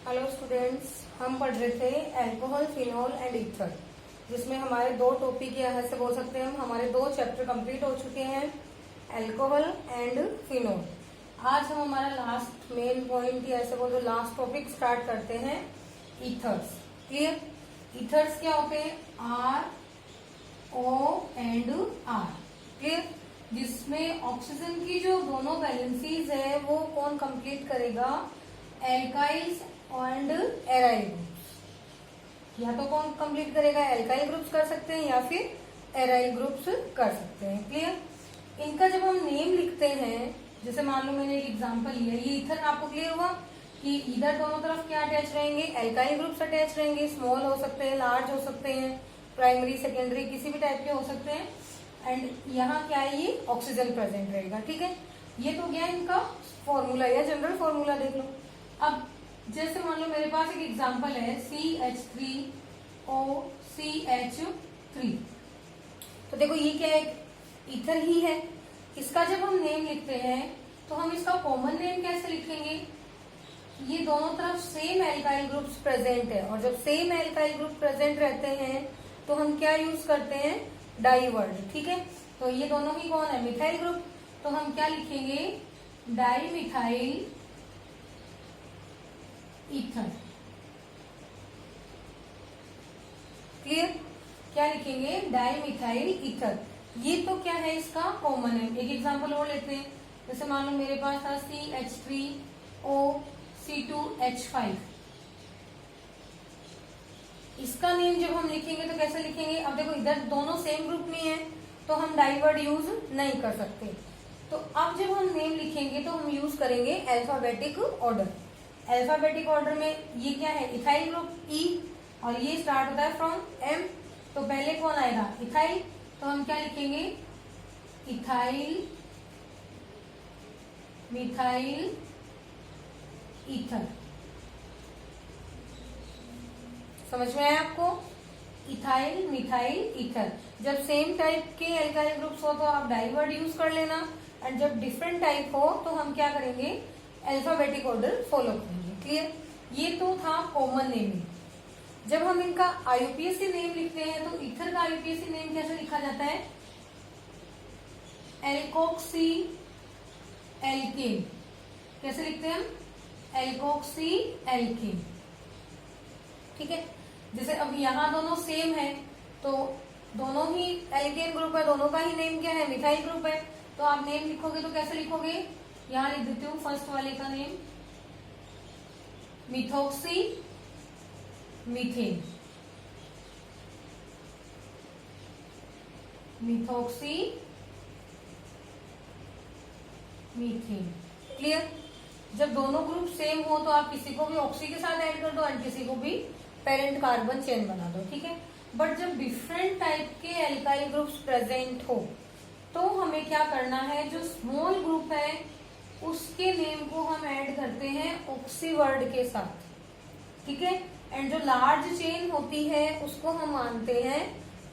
Hello students, हम पढ़ रहे थे अल्कोहल, फिनॉल एंड ईथर, जिसमें हमारे दो टॉपिक या ऐसे बोल सकते हैं हम हमारे दो चैप्टर कंप्लीट हो चुके हैं, अल्कोहल एंड फिनॉल। आज हम हमारा लास्ट मेन पॉइंट या ऐसे बोलो लास्ट टॉपिक स्टार्ट करते हैं, ईथर्स। क्लियर? ईथर्स क्या होते हैं? R O and R. Clear? जिसमें ऑक्सीजन की जो दोनों वैलेंसीज है वो कौन कंप्लीट करेगा? Alkyls and aryl groups. या तो कौन कंप्लीट करेगा? एल्काइल ग्रुप्स कर सकते हैं या फिर एराइल ग्रुप्स कर सकते हैं। क्लियर? इनका जब हम नेम लिखते हैं, जैसे मान लो मैंने एक एग्जांपल लिया, ये ईथर, आपको क्लियर हुआ कि इधर दोनों तरफ क्या अटैच रहेंगे? एल्काइल ग्रुप्स अटैच रहेंगे। स्मॉल हो सकते हैं, लार्ज हो सकते हैं, प्राइमरी सेकेंडरी किसी भी टाइप के हो सकते हैं। एंड यहाँ क्या है? ये ऑक्सीजन प्रेजेंट रहेगा। ठीक है, ये तो गया इनका फॉर्मूला या जनरल फॉर्मूला। देख लो, अब जैसे मान लो मेरे पास एक एग्जांपल है CH3OCH3। तो देखो ये क्या है? ईथर ही है। इसका जब हम नेम लिखते हैं तो हम इसका कॉमन नेम कैसे लिखेंगे? ये दोनों तरफ सेम एल्काइल ग्रुप्स प्रेजेंट है, और जब सेम एल्काइल ग्रुप प्रेजेंट रहते हैं तो हम क्या यूज करते हैं? Di word. ठीक है, तो ये दोनों ही कौन है? Methyl group. तो हम क्या लिखेंगे? Di methyl ether. क्लियर? क्या लिखेंगे? Di methyl ether. ये तो क्या है? इसका कॉमन है। एक एग्जांपल और लेते हैं, जैसे मान लो मेरे पास था CH3OC2H5। इसका नेम जब हम लिखेंगे तो कैसे लिखेंगे? अब देखो इधर दोनों सेम ग्रुप में है तो हम डाई वर्ड यूज नहीं कर सकते। तो अब जब हम नेम लिखेंगे तो हम यूज करेंगे अल्फाबेटिक ऑर्डर। अल्फाबेटिक ऑर्डर में ये क्या है? इथाइल ग्रुप ई, और ये स्टार्ट होता है फ्रॉम एम। तो पहले कौन आएगा? इथाइल। तो हम क्या लिखेंगे? Ethyl methyl ether. समझ में आया आपको? Ethyl methyl ether. जब सेम टाइप के एल्काइल ग्रुप्स हो तो आप डाई वर्ड यूज कर लेना, एंड जब डिफरेंट टाइप हो तो हम क्या करेंगे? अल्फाबेटिक ऑर्डर फॉलो करेंगे। क्लियर? ये तो था कॉमन नेमिंग। जब हम इनका आईयूपीएसी नेम लिखते हैं तो ईथर का आईयूपीएसी नेम कैसे लिखा जाता है? Alkoxy alkane. कैसे लिखते हैं हम? Alkoxy alkane. ठीक है, जैसे अब यहाँ दोनों सेम है तो दोनों ही एल्केन ग्रुप है, दोनों का ही नेम क्या है? मिथाइल ग्रुप है। तो आप नेम लिखोगे तो कैसे लिखोगे? यहां लिख देती हूँ फर्स्ट वाले का name methoxy methane. Methoxy methane. Clear? जब दोनों ग्रुप सेम हो तो आप किसी को भी ऑक्सी के साथ ऐड कर दो एंड किसी को भी पेरेंट कार्बन चेन बना दो। ठीक है, बट जब डिफरेंट टाइप के एल्काइल ग्रुप्स प्रेजेंट हो तो हमें क्या करना है? जो स्मॉल ग्रुप है उसके नेम को हम ऐड करते हैं ऑक्सी वर्ड के साथ। ठीक है, एंड जो लार्ज चेन होती है उसको हम मानते हैं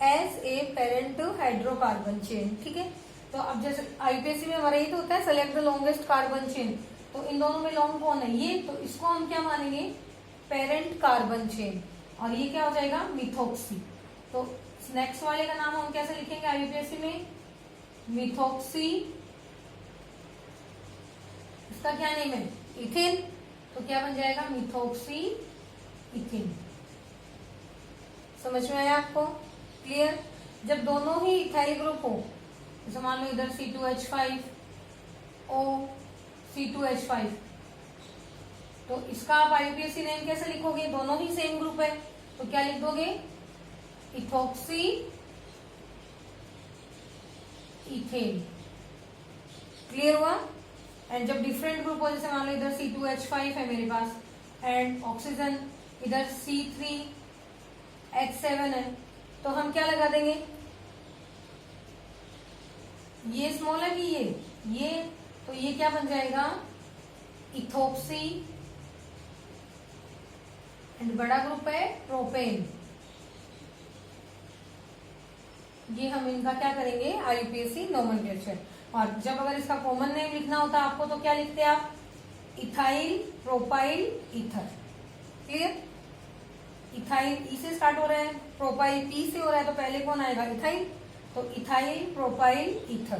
as a parent hydrocarbon chain. ठीक है, तो अब जैसे आईपीएससी में हमारा ये तो होता है select the longest carbon chain, तो इन दोनों में लॉन्ग कौन है? ये, तो इसको हम क्या मानेंगे? पेरेंट कार्बन चेन, और ये क्या हो जाएगा? मिथोक्सी। तो नेक्स्ट वाले का नाम हम कैसे लिखेंगे आईयूपीएससी में? मिथोक्सी। इसका क्या नेम है? इथेन। तो क्या बन जाएगा? Methoxy ethane. समझ में आया आपको? क्लियर? जब दोनों ही इथाइल ग्रुप हो, जैसे मान लो इधर C2H5 O C2H5, तो इसका आप आईयूपीएसी नेम कैसे लिखोगे? दोनों ही सेम ग्रुप है तो क्या लिख दोगे? Ethoxy ethane. क्लियर हुआ? एंड जब डिफरेंट ग्रुप हो, जैसे मान लो इधर C2H5 है मेरे पास एंड ऑक्सीजन इधर C3H7 है, तो हम क्या लगा देंगे? ये स्मॉल है कि ये, तो ये क्या बन जाएगा? इथोक्सी, एंड बड़ा ग्रुप है प्रोपेन। ये हम इनका क्या करेंगे? IUPAC nomenclature. और जब अगर इसका कॉमन नेम लिखना होता है आपको तो क्या लिखते हैं आप? Ethyl propyl ether. Clear. Ethyl E से स्टार्ट हो रहा है, प्रोपाइल पी से हो रहा है, तो पहले कौन आएगा? इथाइल। तो इथाइल प्रोपाइल ईथर।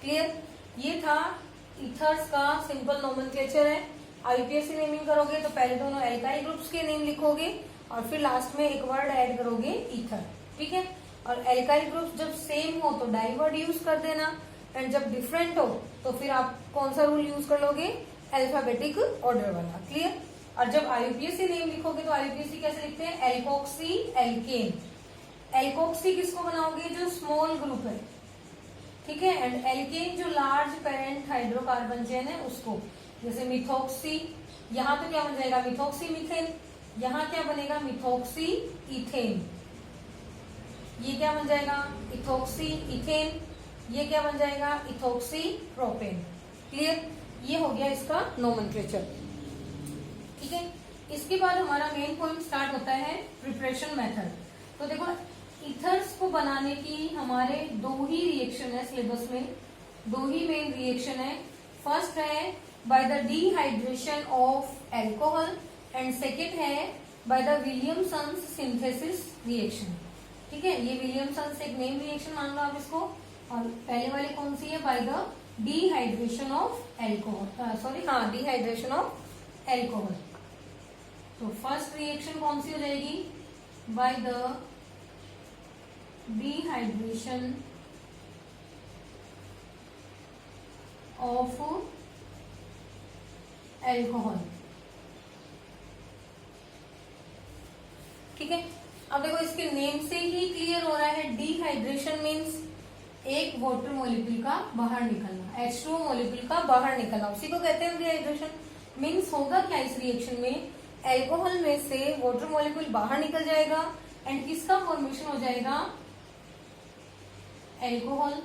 क्लियर। ये था ईथर्स का सिंपल नोमेनक्लेचर है। आईपीएससी नेमिंग करोगे तो पहले दोनों एल्काइल ग्रुप्स के नेम लिखोगे और फिर लास्ट में एक वर्ड ऐड करोगे ईथर। ठीक है। और एल्काइल ग्रुप्स जब सेम हो तो डाई वर्ड यूज कर देना, एंड जब डिफरेंट हो तो फिर आप कौन सा रूल यूज कर लोगे? अल्फाबेटिक ऑर्डर वाला। क्लियर। और जब आईयूपीएससी नेम लिखोगे तो आईयूपीएससी कैसे लिखते हैं? Alkoxy alkene. एल्कोक्सी किसको बनाओगे? जो स्मॉल ग्रुप है। ठीक है। एंड एल्केन जो लार्ज पेरेंट हाइड्रोकार्बन चेन है उसको, जैसे मिथोक्सी, यहाँ तो क्या बन जाएगा? Methoxy methane. यहाँ क्या बनेगा? Methoxy ethane. ये क्या बन जाएगा? Ethoxy ethane. ये क्या बन जाएगा? Ethoxy propane. क्लियर। ये हो गया इसका नोमेनक्लेचर। ठीक है। इसके बाद हमारा मेन पॉइंट स्टार्ट होता है प्रिपरेशन मेथड। तो देखो, ईथर्स को बनाने की हमारे दो ही रिएक्शन है सिलेबस में, दो ही मेन रिएक्शन है। फर्स्ट है by the dehydration of alcohol and second है by the Williamson's synthesis reaction. ठीक है। ये विलियमसन्स एक मेन रिएक्शन मान लो आप इसको, और पहले वाली कौन सी है? By the dehydration of alcohol, sorry हाँ, डिहाइड्रेशन ऑफ एल्कोहल। तो फर्स्ट रिएक्शन कौन सी हो जाएगी? Bye the dehydration of alcohol. ठीक है। अब देखो, इसके नेम से ही क्लियर हो रहा है, डिहाइड्रेशन मीन्स एक वाटर मॉलिक्यूल का बाहर निकलना, H2O मॉलिक्यूल का बाहर निकलना, उसी को कहते हैं डिहाइड्रेशन। मीन्स होगा क्या इस रिएक्शन में? एल्कोहल में से वाटर मॉलिक्यूल बाहर निकल जाएगा एंड किसका फॉर्मेशन हो जाएगा? एल्कोहल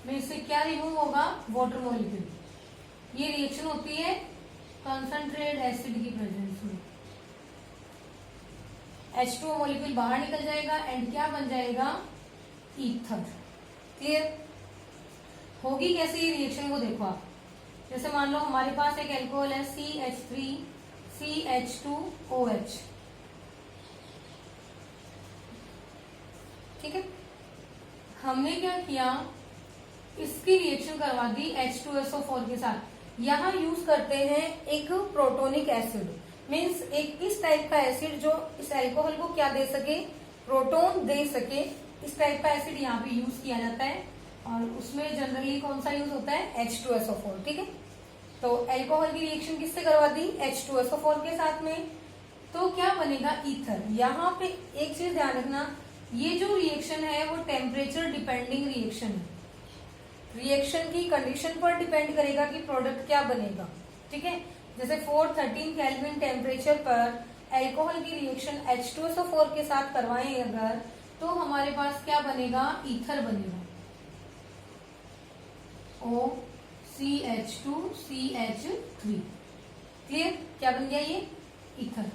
में से क्या रिमूव होगा? Water molecule. ये रिएक्शन होती है कंसंट्रेट एसिड की प्रेजेंस में। H2O मॉलिक्यूल बाहर निकल जाएगा एंड क्या बन जाएगा? ईथर। क्लियर। होगी कैसे ये रिएक्शन को देखो आप। जैसे मान लो हमारे पास एक एल्कोहल है CH3CH2OH। ठीक है। हमने क्या किया? इसकी रिएक्शन करवा दी H2SO4 के साथ। यहाँ यूज करते हैं एक प्रोटोनिक एसिड, मीन्स एक इस टाइप का एसिड जो इस एल्कोहल को क्या दे सके? प्रोटोन दे सके। इस टाइप का एसिड यहाँ पे यूज किया जाता है और उसमें जनरली कौन सा यूज होता है? H2SO4। ठीक है। तो एल्कोहल की रिएक्शन किससे करवा दी? H2SO4 के साथ में। तो क्या बनेगा? ईथर। यहाँ पे एक चीज ध्यान रखना, ये जो रिएक्शन है वो टेम्परेचर डिपेंडिंग रिएक्शन है। रिएक्शन की कंडीशन पर डिपेंड करेगा कि प्रोडक्ट क्या बनेगा। ठीक है। जैसे 413 केल्विन टेम्परेचर पर एल्कोहल की रिएक्शन H2SO4 के साथ करवाएं अगर, तो हमारे पास क्या बनेगा? ईथर बनेगा। OCH2CH3। क्लियर। क्या बन गया? ये ईथर।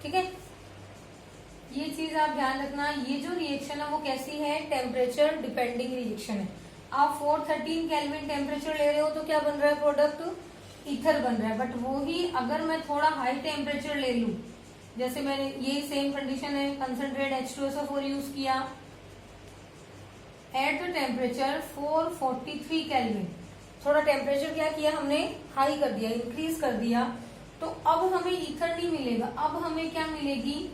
ठीक है। ये चीज आप ध्यान रखना, ये जो रिएक्शन है वो कैसी है? टेम्परेचर डिपेंडिंग रिएक्शन है। आप 413 केल्विन टेम्परेचर ले रहे हो तो क्या बन रहा है? प्रोडक्ट ईथर बन रहा है। बट वो ही अगर मैं थोड़ा हाई टेम्परेचर ले लूं, जैसे मैंने ये सेम कंडीशन है, कंसंट्रेट H2SO4 यूज किया एट द टेम्परेचर 443 केल्विन। थोड़ा टेम्परेचर क्या किया हमने? हाई कर दिया, इंक्रीज कर दिया। तो अब हमें ईथर नहीं मिलेगा, अब हमें क्या मिलेगी?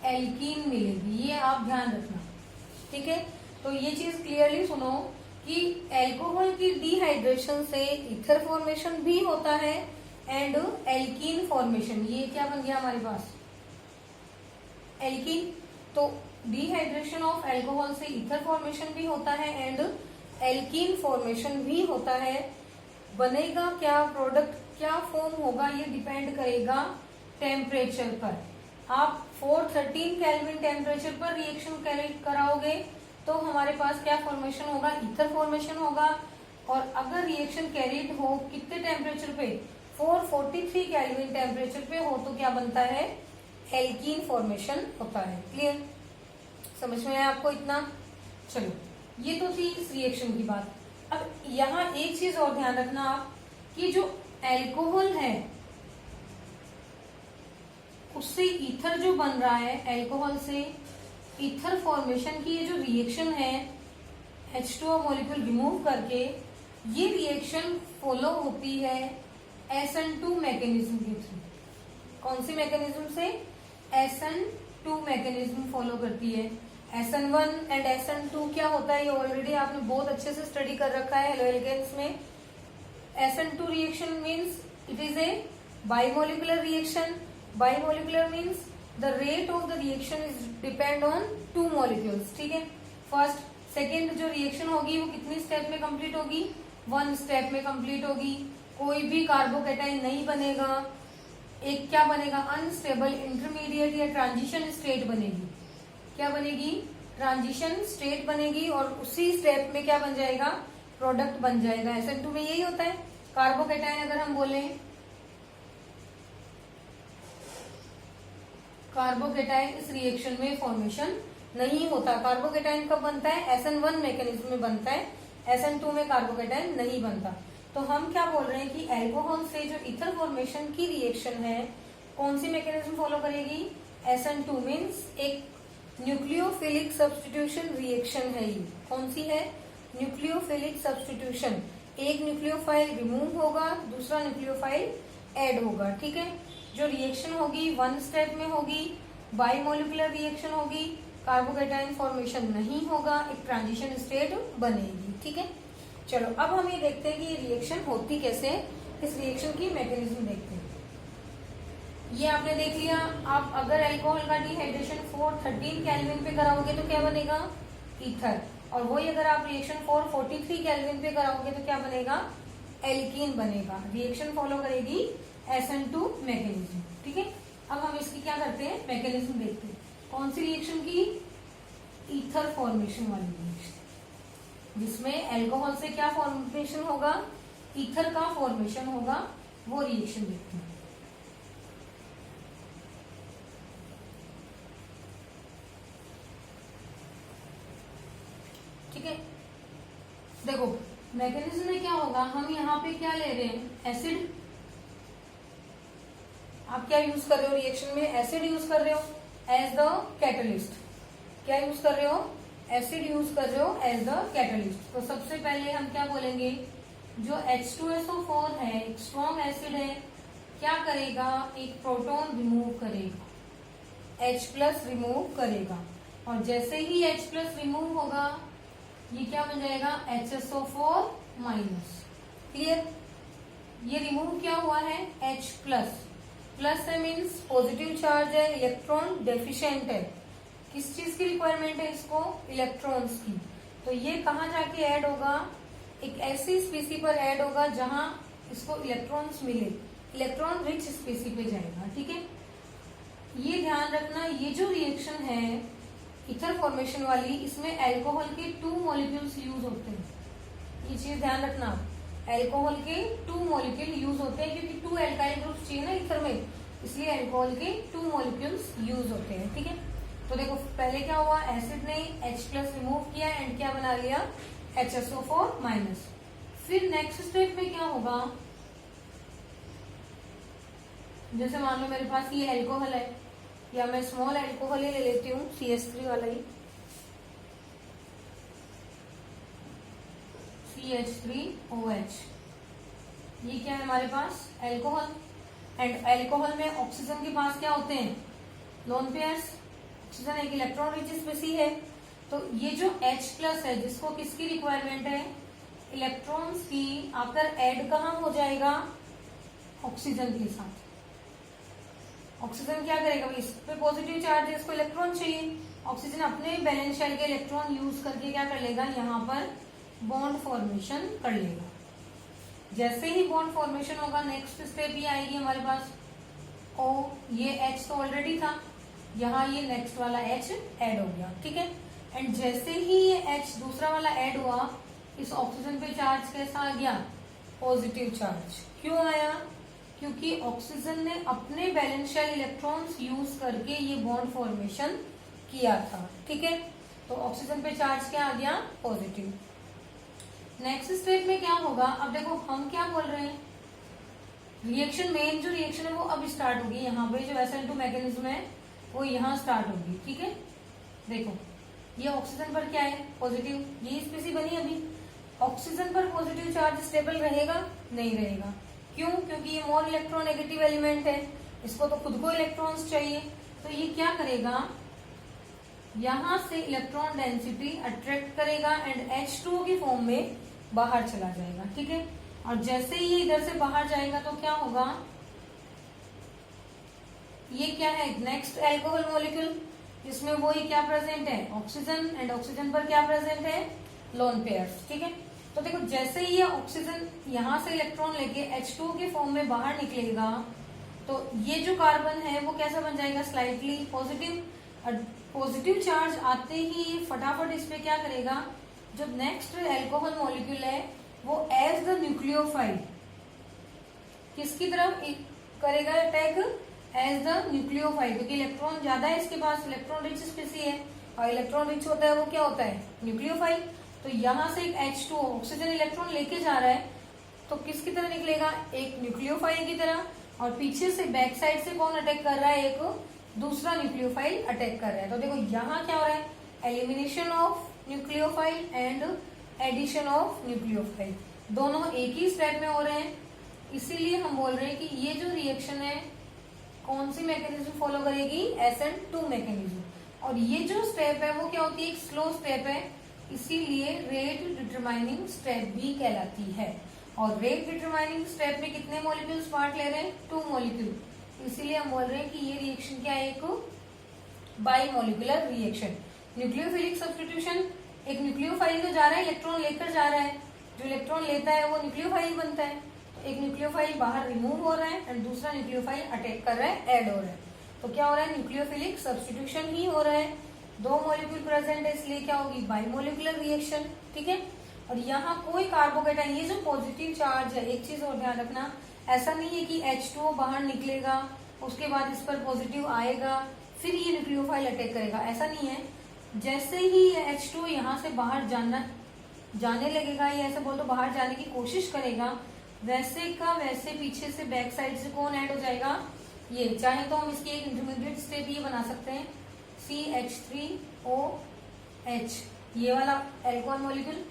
एल्कीन मिलेगी। ये आप ध्यान रखना। ठीक है। तो ये चीज क्लियरली सुनो कि एल्कोहल की डिहाइड्रेशन से ईथर फॉर्मेशन भी होता है एंड एल्कीन फॉर्मेशन। ये क्या बन गया हमारे पास? एल्कीन। तो डिहाइड्रेशन ऑफ एल्कोहल से ईथर फॉर्मेशन भी होता है एंड एल्कीन फॉर्मेशन भी होता है। बनेगा क्या प्रोडक्ट, क्या फॉर्म होगा, ये डिपेंड करेगा टेम्परेचर पर। आप 413 केल्विन टेम्परेचर पर रिएक्शन कराओगे तो हमारे पास क्या फॉर्मेशन होगा? ईथर फॉर्मेशन होगा। और अगर रिएक्शन कैरिड हो कितने टेम्परेचर पे? 443 केल्विन टेम्परेचर पे हो तो क्या बनता है? एल्कीन फॉर्मेशन होता है। क्लियर। समझ में आया आपको इतना? चलो, ये तो थी इस रिएक्शन की बात। अब यहाँ एक चीज और ध्यान रखना आप कि जो एल्कोहल है उससे ईथर जो बन रहा है, एल्कोहल से ईथर फॉर्मेशन की ये जो रिएक्शन है H2O मॉलिक्यूल रिमूव करके, ये रिएक्शन फॉलो होती है SN2 मैकेनिज्म के थ्रू। कौन सी मैकेनिज्म से? SN2 मैकेनिज्म फॉलो करती है। SN1 एंड SN2 क्या होता है ये ऑलरेडी आपने बहुत अच्छे से स्टडी कर रखा है हेलोएल्केन्स में। SN2 reaction means it is a bimolecular reaction. Bimolecular means the rate of the reaction is depend on two molecules, ठीक है। फर्स्ट सेकेंड जो रिएक्शन होगी वो कितनी स्टेप में कंप्लीट होगी? 1 स्टेप में कंप्लीट होगी। कोई भी कार्बोकेटाइन नहीं बनेगा। एक क्या बनेगा? अनस्टेबल इंटरमीडिएट या ट्रांजिशन स्टेट बनेगी। क्या बनेगी? ट्रांजिशन स्टेट बनेगी और उसी स्टेप में क्या बन जाएगा? प्रोडक्ट बन जाएगा। SN2 में यही होता है। कार्बोकेटाइन अगर हम बोले, कार्बोकेटाइन इस रिएक्शन में फॉर्मेशन नहीं होता। कार्बोकेटाइन कब बनता है? SN1 मैकेनिज्म में बनता है। SN2 में कार्बोकेटाइन नहीं बनता। तो हम क्या बोल रहे हैं कि एल्कोहल से जो ईथर फॉर्मेशन की रिएक्शन है कौन सी मैकेनिज्म फॉलो करेगी? SN2 मीन्स एक न्यूक्लियोफिलिक सब्स्टिट्यूशन रिएक्शन है। ये कौन सी है? Nucleophilic substitution. एक न्यूक्लियोफाइल रिमूव होगा, दूसरा न्यूक्लियोफाइल ऐड होगा, ठीक है। जो रिएक्शन होगी 1 स्टेप में होगी, बाइमोलिकुलर रिएक्शन होगी, कार्बोकेटाइन फॉर्मेशन नहीं होगा, एक ट्रांजिशन स्टेट बनेगी, ठीक है। चलो अब हम ये देखते हैं कि ये रिएक्शन होती कैसे है। इस रिएक्शन की मैकेनिज्म देखते हैं। ये आपने देख लिया। आप अगर अल्कोहल का डिहाइड्रेशन 413 केल्विन पे कराओगे तो क्या बनेगा? ईथर। और वही अगर आप रिएक्शन 443 केल्विन पे कराओगे तो क्या बनेगा? एल्कीन बनेगा। रिएक्शन फॉलो करेगी SN2 मैकेनिज्म, ठीक है। अब हम इसकी क्या करते हैं? मैकेनिज्म देखते हैं। कौन सी रिएक्शन की? ईथर फॉर्मेशन वाली रिएक्शन, जिसमें अल्कोहल से क्या फॉर्मेशन होगा? ईथर का फॉर्मेशन होगा। वो रिएक्शन देखते हैं। ठीक है, देखो मैकेनिज्म में क्या होगा, हम यहाँ पे क्या ले रहे हैं? एसिड। आप क्या यूज कर रहे हो रिएक्शन में? एसिड यूज कर रहे हो एज द कैटलिस्ट। क्या यूज कर रहे हो? एसिड यूज कर रहे हो एज द कैटलिस्ट। तो सबसे पहले हम क्या बोलेंगे? जो H2SO4 है, एक स्ट्रॉन्ग एसिड है, क्या करेगा? एक प्रोटॉन रिमूव करेगा, H+ रिमूव करेगा। और जैसे ही H+ रिमूव होगा ये क्या बन जाएगा? HSO4-। क्लियर? ये रिमूव क्या हुआ है? H+। प्लस है मीन्स पॉजिटिव चार्ज है, इलेक्ट्रॉन डेफिशिएंट है। किस चीज की रिक्वायरमेंट है इसको? इलेक्ट्रॉन्स की। तो ये कहाँ जाके ऐड होगा? एक ऐसी स्पीसी पर ऐड होगा जहां इसको इलेक्ट्रॉन्स मिले, इलेक्ट्रॉन रिच स्पीसी पे जाएगा, ठीक है। ये ध्यान रखना, ये जो रिएक्शन है ईथर फॉर्मेशन वाली, इसमें अल्कोहल के 2 मॉलिक्यूल्स यूज होते हैं। ये चीज ध्यान रखना, अल्कोहल के 2 मॉलिक्यूल यूज होते हैं, क्योंकि 2 एल्काइल ग्रुप्स चाहिए ना ईथर में, इसलिए अल्कोहल के 2 मॉलिक्यूल्स यूज होते हैं, ठीक है। तो देखो पहले क्या हुआ? एसिड ने H+ रिमूव किया एंड क्या बना लिया? HSO4-। फिर नेक्स्ट स्टेप में क्या होगा? जैसे मान लो मेरे पास ये अल्कोहल है, या मैं स्मॉल अल्कोहल ही ले लेती हूँ, CH3 वाला ही, CH3OH। ये क्या है हमारे पास? अल्कोहल। एंड अल्कोहल में ऑक्सीजन के पास क्या होते हैं? Lone pairs. ऑक्सीजन एक इलेक्ट्रॉन रिच स्पीसी है। तो ये जो H+ है, जिसको किसकी रिक्वायरमेंट है? इलेक्ट्रॉन्स की। आकर ऐड कहाँ हो जाएगा? ऑक्सीजन के साथ। ऑक्सीजन क्या करेगा? इस पे पॉजिटिव चार्ज है, इसको इलेक्ट्रॉन चाहिए। ऑक्सीजन अपने बैलेंस शेल के इलेक्ट्रॉन यूज करके क्या कर लेगा? यहाँ पर बॉन्ड फॉर्मेशन कर लेगा। जैसे ही बॉन्ड फॉर्मेशन होगा नेक्स्ट स्टेप ये आएगी हमारे पास O। ये H तो ऑलरेडी था, यहाँ ये नेक्स्ट वाला H ऐड हो गया, ठीक है। एंड जैसे ही ये H दूसरा वाला ऐड हुआ, इस ऑक्सीजन पे चार्ज कैसा आ गया? Positive charge. क्यों आया? क्योंकि ऑक्सीजन ने अपने बैलेंस शेल इलेक्ट्रॉन्स यूज करके ये बॉन्ड फॉर्मेशन किया था, ठीक है। तो ऑक्सीजन पे चार्ज क्या आ गया? पॉजिटिव। नेक्स्ट स्टेप में क्या होगा? अब देखो हम क्या बोल रहे हैं? रिएक्शन, मेन जो रिएक्शन है वो अब स्टार्ट होगी, यहाँ पे जो SN2 मैकेनिज्म है वो यहाँ स्टार्ट होगी। ठीक है, देखो ये ऑक्सीजन पर क्या है, पॉजिटिव, ये स्पीसी बनी अभी। ऑक्सीजन पर पॉजिटिव चार्ज स्टेबल रहेगा, नहीं रहेगा। क्यों? क्योंकि ये मोर इलेक्ट्रोनेगेटिव एलिमेंट है, इसको तो खुद को इलेक्ट्रॉन्स चाहिए, तो ये क्या करेगा, यहां से इलेक्ट्रॉन डेंसिटी अट्रैक्ट करेगा एंड H2O की फॉर्म में बाहर चला जाएगा। ठीक है, और जैसे ही ये इधर से बाहर जाएगा तो क्या होगा, ये क्या है, नेक्स्ट एल्कोहल मॉलिक्यूल, जिसमें वही क्या प्रेजेंट है, ऑक्सीजन, एंड ऑक्सीजन पर क्या प्रेजेंट है, लोन पेयर्स। ठीक है, तो देखो जैसे ही ये ऑक्सीजन यहां से इलेक्ट्रॉन लेके H2O के फॉर्म में बाहर निकलेगा तो ये जो कार्बन है वो कैसा बन जाएगा, स्लाइटली पॉजिटिव। पॉजिटिव चार्ज आते ही फटाफट इस पे क्या करेगा, जो नेक्स्ट एल्कोहल मॉलिक्यूल है वो एज द न्यूक्लियोफाइल किसकी तरफ करेगा अटैक, एज द न्यूक्लियोफाइल, क्योंकि इलेक्ट्रॉन ज्यादा है इसके पास, इलेक्ट्रॉन रिच स्पीसी है, और इलेक्ट्रॉन रिच होता है वो क्या होता है, न्यूक्लियोफाइल। तो यहां से एक H2O ऑक्सीजन इलेक्ट्रॉन लेके जा रहा है तो किसकी तरह निकलेगा, एक न्यूक्लियोफाइल की तरह, और पीछे से बैक साइड से कौन अटैक कर रहा है, एक दूसरा न्यूक्लियोफाइल अटैक कर रहा है। तो देखो यहाँ क्या हो रहा है, elimination of nucleophile and addition of nucleophile, दोनों एक ही स्टेप में हो रहे हैं। इसीलिए हम बोल रहे हैं कि ये जो रिएक्शन है कौन सी मैकेनिज्म फॉलो करेगी, SN2 मैकेनिज्म। और ये जो स्टेप है वो क्या होती है, एक स्लो स्टेप है, इसीलिए रेट डिटरमाइनिंग स्टेप भी कहलाती है। और रेट डिटरमाइनिंग स्टेप में कितने मॉलिक्यूल्स पार्ट ले रहे हैं, 2 मॉलिक्यूल, इसीलिए हम बोल रहे हैं कि ये रिएक्शन क्या है, एक by molecular reaction. Nucleophilic substitution, एक न्यूक्लियोफाइल जो जा रहा है इलेक्ट्रॉन लेकर जा रहा है, जो इलेक्ट्रॉन लेता है वो न्यूक्लियोफाइल बनता है, तो एक न्यूक्लियोफाइल बाहर रिमूव हो रहा है एंड दूसरा न्यूक्लियोफाइल अटैक कर रहा है, ऐड हो रहा है, तो क्या हो रहा है, न्यूक्लियोफिलिक सब्स्टिट्यूशन ही हो रहा है। 2 मॉलिक्यूल प्रेजेंट है इसलिए क्या होगी, बाई मॉलिकुलर रिएक्शन। ठीक है, और यहाँ कोई कार्बोकेटाइन, ये जो पॉजिटिव चार्ज है, एक चीज और ध्यान रखना, ऐसा नहीं है कि H2O बाहर निकलेगा उसके बाद इस पर पॉजिटिव आएगा फिर ये न्यूक्लियोफाइल अटैक करेगा, ऐसा नहीं है। जैसे ही H2O यहाँ से बाहर जाने लगेगा, या ऐसा बोल तो बाहर जाने की कोशिश करेगा, वैसे का वैसे पीछे से बैक साइड से कौन ऐड हो जाएगा, ये। चाहे तो हम इसकी एक इंटरमीडिएट स्टेप ये बना सकते हैं, CH3OH, ये वाला एल्कोहल मॉलिक्यूल।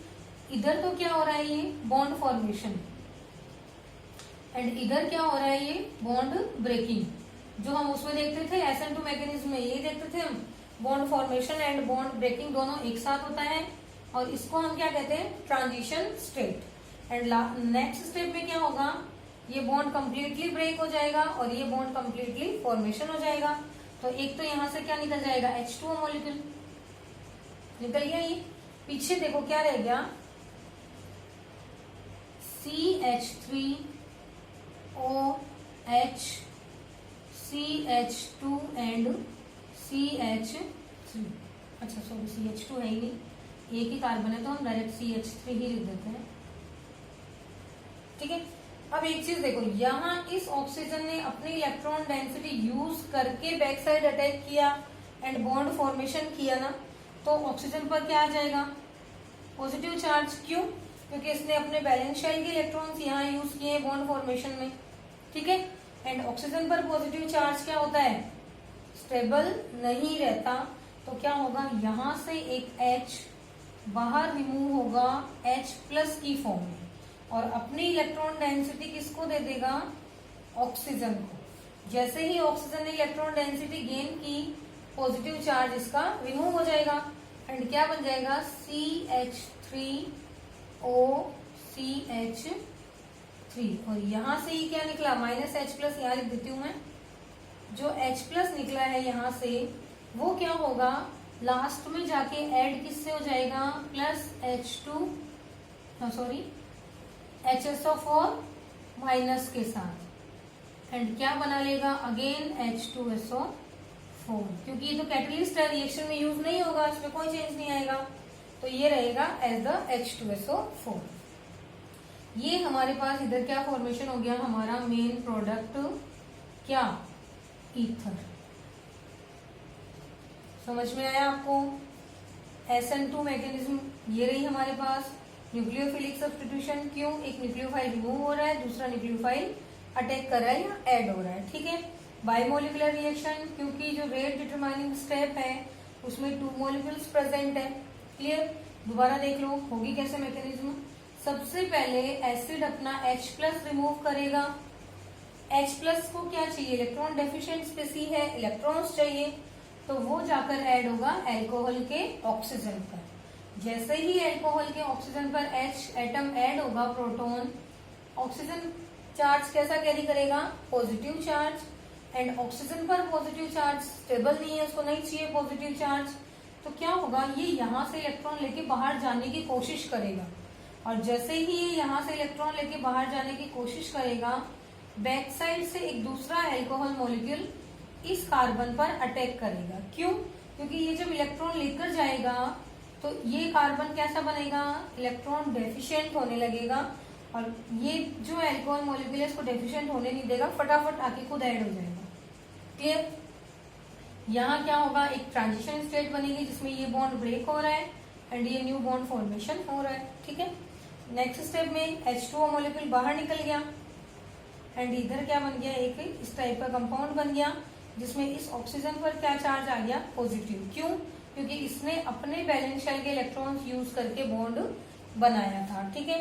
इधर तो क्या हो रहा है, ये बॉन्ड फॉर्मेशन, एंड इधर क्या हो रहा है, ये बॉन्ड ब्रेकिंग। जो हम उसमें देखते थे SN2 मैकेनिज्म में, ये देखते थे हम, bond formation and bond breaking दोनों एक साथ होता है, और इसको हम क्या कहते हैं, transition state. And next step में क्या होगा, ये बॉन्ड कंप्लीटली ब्रेक हो जाएगा और ये बॉन्ड कंप्लीटली फॉर्मेशन हो जाएगा। तो एक तो यहां से क्या निकल जाएगा, H2O मॉलिक्यूल निकल गया, ये पीछे देखो क्या रह गया, CH3OH, CH2 एंड CH3। अच्छा सॉरी, CH2 है ही नहीं, एक ही कार्बन है तो हम डायरेक्ट CH3 ही लिख देते हैं। ठीक है, अब एक चीज देखो, यहाँ इस ऑक्सीजन ने अपनी इलेक्ट्रॉन डेंसिटी यूज करके बैक साइड अटैक किया एंड बॉन्ड फॉर्मेशन किया ना, तो ऑक्सीजन पर क्या आ जाएगा, पॉजिटिव चार्ज। क्यों? क्योंकि इसने अपने बैलेंस शेल के इलेक्ट्रॉन्स यहाँ यूज किए हैं बॉन्ड फॉर्मेशन में। ठीक है, एंड ऑक्सीजन पर पॉजिटिव चार्ज क्या होता है, स्टेबल नहीं रहता, तो क्या होगा, यहां से एक H बाहर रिमूव होगा H+ की फॉर्म में, और अपनी इलेक्ट्रॉन डेंसिटी किसको दे देगा, ऑक्सीजन को। जैसे ही ऑक्सीजन ने इलेक्ट्रॉन डेंसिटी गेन की, पॉजिटिव चार्ज इसका रिमूव हो जाएगा एंड क्या बन जाएगा, CH3OCH3। और यहां से ही क्या निकला, -H+, यहाँ लिख देती हूं मैं, जो H+ निकला है यहां से वो क्या होगा, लास्ट में जाके ऐड किससे हो जाएगा, +H2 HSO4 माइनस के साथ, एंड क्या बना लेगा, अगेन H2SO4। क्योंकि ये तो कैटलिस्ट है, रिएक्शन में यूज नहीं होगा, इसमें कोई चेंज नहीं आएगा, तो ये रहेगा एज द H2SO4। ये हमारे पास इधर क्या फॉर्मेशन हो गया, हमारा मेन प्रोडक्ट क्या, ईथर। समझ में आया आपको, SN2 मैकेनिज्म ये रही हमारे पास, न्यूक्लियोफिलिक सब्स्टिट्यूशन। क्यों, एक न्यूक्लियोफाइल रिमूव हो रहा है, दूसरा न्यूक्लियोफाइल अटैक कर रहा है या ऐड हो रहा है, ठीक है। बायोमोलिकुलर रिएक्शन, क्योंकि जो रेट डिटरमाइनिंग स्टेप है उसमें 2 मॉलिक्यूल्स प्रेजेंट है। क्लियर, दोबारा देख लो होगी कैसे मैकेनिज्म। सबसे पहले एसिड अपना H+ रिमूव करेगा। H+ को क्या चाहिए, इलेक्ट्रॉन डेफिशिएंट स्पीसीज है, इलेक्ट्रॉन्स चाहिए, तो वो जाकर ऐड होगा अल्कोहल के ऑक्सीजन पर। जैसे ही अल्कोहल के ऑक्सीजन पर H एटम ऐड होगा, प्रोटॉन ऑक्सीजन चार्ज कैसा कैरी करेगा, पॉजिटिव चार्ज, एंड ऑक्सीजन पर पॉजिटिव चार्ज स्टेबल नहीं है, उसको नहीं चाहिए पॉजिटिव चार्ज, तो क्या होगा, ये यहाँ से इलेक्ट्रॉन लेके बाहर जाने की कोशिश करेगा। और जैसे ही ये यहाँ से इलेक्ट्रॉन लेके बाहर जाने की कोशिश करेगा, बैक साइड से एक दूसरा अल्कोहल मॉलिक्यूल इस कार्बन पर अटैक करेगा। क्यों, क्योंकि ये जब इलेक्ट्रॉन लेकर जाएगा तो ये कार्बन कैसा बनेगा, इलेक्ट्रॉन डेफिशिएंट होने लगेगा, और ये जो अल्कोहल मॉलिक्यूल है इसको डेफिशिएंट होने नहीं देगा, फटाफट आके खुद ऐड हो जाएगा। क्लियर, यहाँ क्या होगा, एक ट्रांजिशन स्टेट बनेगी जिसमें ये बॉन्ड ब्रेक हो रहा है एंड ये न्यू बॉन्ड फॉर्मेशन हो रहा है, ठीक है। नेक्स्ट स्टेप में H2O मॉलिक्यूल बाहर निकल गया एंड इधर क्या बन गया, एक इस टाइप का कंपाउंड बन गया जिसमें इस ऑक्सीजन पर क्या चार्ज आ गया, पॉजिटिव। क्यों, क्योंकि इसने अपने बैलेंस शेल के इलेक्ट्रॉन्स यूज करके बॉन्ड बनाया था, ठीक है।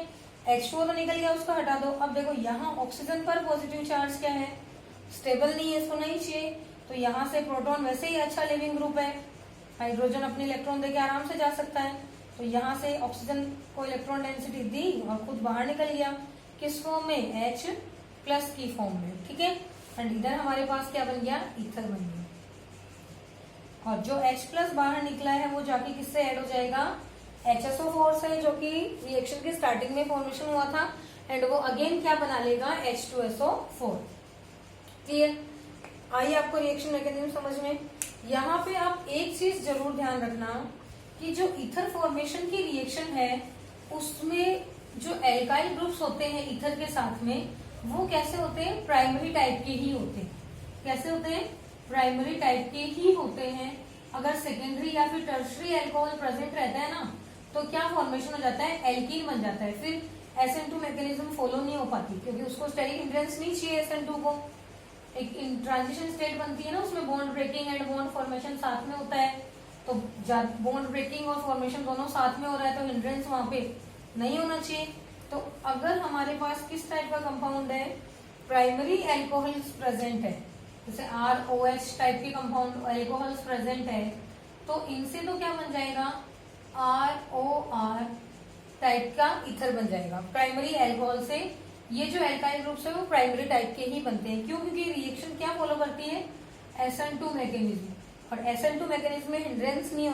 H2O तो निकल गया, उसको हटा दो। अब देखो यहाँ ऑक्सीजन पर पॉजिटिव चार्ज क्या है, स्टेबल नहीं है, इसको नहीं चाहिए, तो यहाँ से प्रोटॉन वैसे ही अच्छा लिविंग ग्रुप है, हाइड्रोजन अपने इलेक्ट्रॉन देके आराम से जा सकता है, तो यहाँ से ऑक्सीजन को इलेक्ट्रॉन डेंसिटी दी और खुद बाहर निकल गया, किस फॉर्म में, H+ की फॉर्म में, ठीक है। एंड इधर हमारे पास क्या बन गया, ईथर बन गया। और जो H+ बाहर निकला है वो जाके किससे ऐड हो जाएगा, HSO4 से, जो कि रिएक्शन के स्टार्टिंग में फॉर्मेशन हुआ था, एंड वो अगेन क्या बना लेगा, H2SO4। क्लियर, आइए आपको रिएक्शन मैकेनिज्म समझ में। यहाँ पे आप एक चीज जरूर ध्यान रखना कि जो ईथर फॉर्मेशन की रिएक्शन है उसमें जो एल्काइल ग्रुप्स होते हैं ईथर के साथ में, वो कैसे होते हैं, प्राइमरी टाइप के ही होते हैं। कैसे होते हैं, प्राइमरी टाइप के ही होते हैं। अगर सेकेंडरी या फिर टर्शरी अल्कोहल प्रेजेंट रहता है ना, तो क्या फॉर्मेशन हो जाता है, एल्कीन बन जाता है। फिर SN2 मैकेनिज्म फॉलो नहीं हो पाती, क्योंकि उसको स्टेरिक हिंड्रेंस नहीं चाहिए SN2 को। एक ट्रांजिशन स्टेट बनती है ना, उसमें bond breaking and bond formation साथ में होता है, तो बॉन्ड ब्रेकिंग और फॉर्मेशन दोनों साथ में हो रहा है, तो हिंड्रेंस वहां पे नहीं होना चाहिए। तो अगर हमारे पास किस टाइप का कंपाउंड है, प्राइमरी अल्कोहल्स प्रेजेंट है, जैसे ROH टाइप के कंपाउंड अल्कोहल्स प्रेजेंट है, तो इनसे तो क्या बन जाएगा, ROR टाइप का ईथर बन जाएगा। प्राइमरी अल्कोहल से ये जो एल्काइल ग्रुप्स है वो प्राइमरी टाइप के ही बनते हैं। क्यों, क्योंकि रिएक्शन क्या फॉलो करती है, SN2 मैकेनिज्म, और SN2 मैकेनिज्म में हिंड्रेंस नहीं